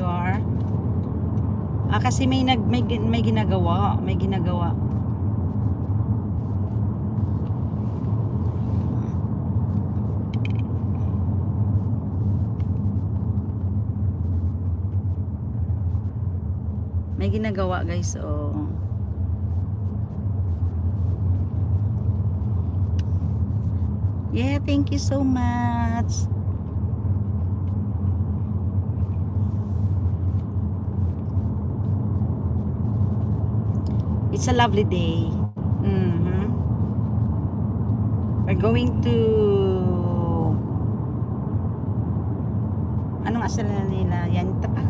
You are? Kasi may ginagawa. May ginagawa. May ginagawa guys. Oh. Yeah, thank you so much. It's a lovely day. We're going to anong asal na nila? Yan ito pa.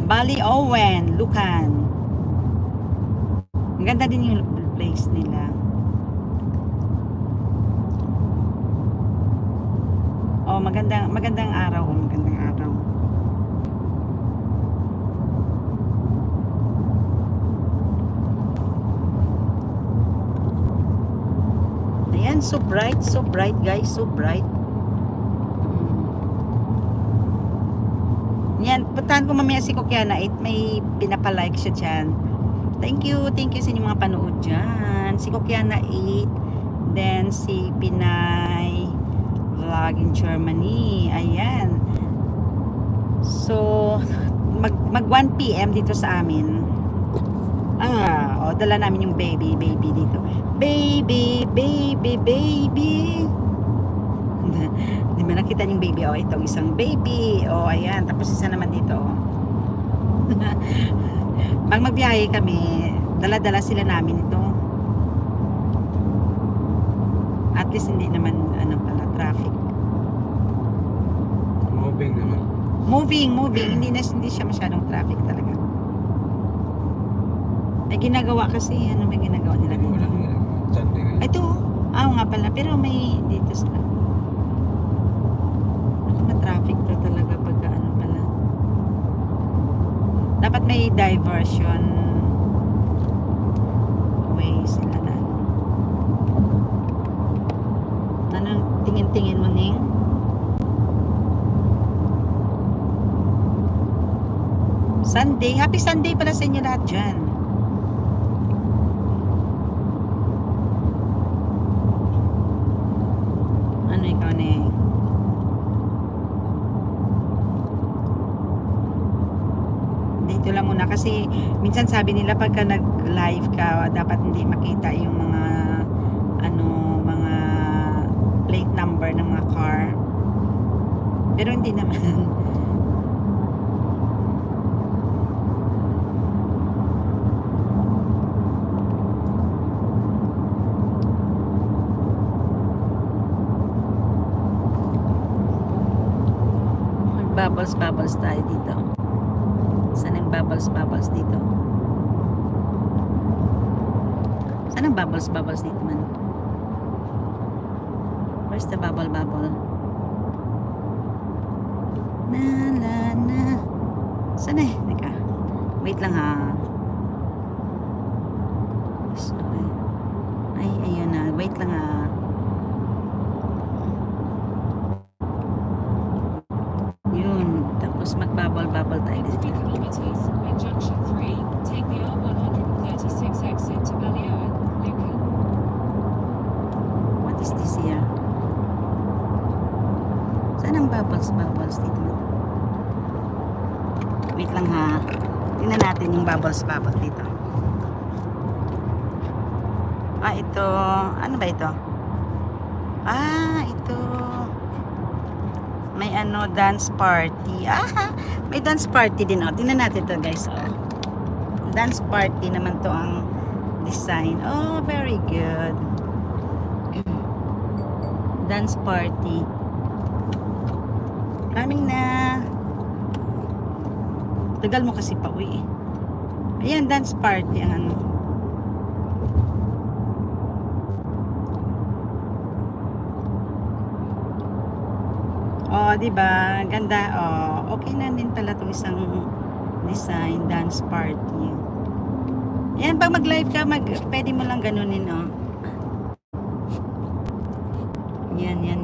Baliowen, Lucan. Ang ganda din yung place nila. Oh, magandang araw, magandang araw. Ayan, so bright guys, so bright. Yan, puntahan ko mamaya si Kokiana 8, may pinapalike siya dyan. Thank you sa inyong mga panood dyan. Si Kokiana 8, then si Pinay Vlog in Germany. Ayan. So, mag 1 PM dito sa amin. Dala namin yung baby dito. Baby. Di ba nakita yung baby? Itong isang baby. Ayan. Tapos isa naman dito. Pag magbiyahe kami, dala-dala sila namin ito. At least hindi naman traffic. Moving naman. Moving. Hindi siya masyadong traffic talaga. May ginagawa kasi. Ano may ginagawa nila dito? Ito. Nga pala. Pero may dito sa traffic to talaga pagka pala. Dapat may diversion way sila na. Anong tingin-tingin mo, Ning? Sunday. Happy Sunday pala sa inyo lahat dyan. Ano ikaw, Ning? Dito lang muna kasi minsan sabi nila pagka nag-live ka dapat hindi makita yung mga mga plate number ng mga car, pero hindi naman. Bubbles tayo dito. Saan ang bubbles dito? Saan ang bubbles dito man? Where's the bubble? Na. Saan eh? Teka. Wait lang ha. Sorry. Ayun na. Wait lang ha. Magbabal tayo dito. 3 kilometers at junction 3, take the R136 exit to Balioan, Lucan. What is this here? Saan ang bubbles dito? Wait lang ha. Tingnan natin yung bubbles dito. Ito. Ano ba ito? Ito. May dance party. May dance party din. Tingnan natin to guys. Dance party naman to ang design. Very good. Dance party. Coming na. Tagal mo kasi pa uwi. Ayan, dance party ang diba? Ganda. Okay na din pala itong isang design, dance party. Yan, pag mag-live ka, pwede mo lang ganunin, Yan.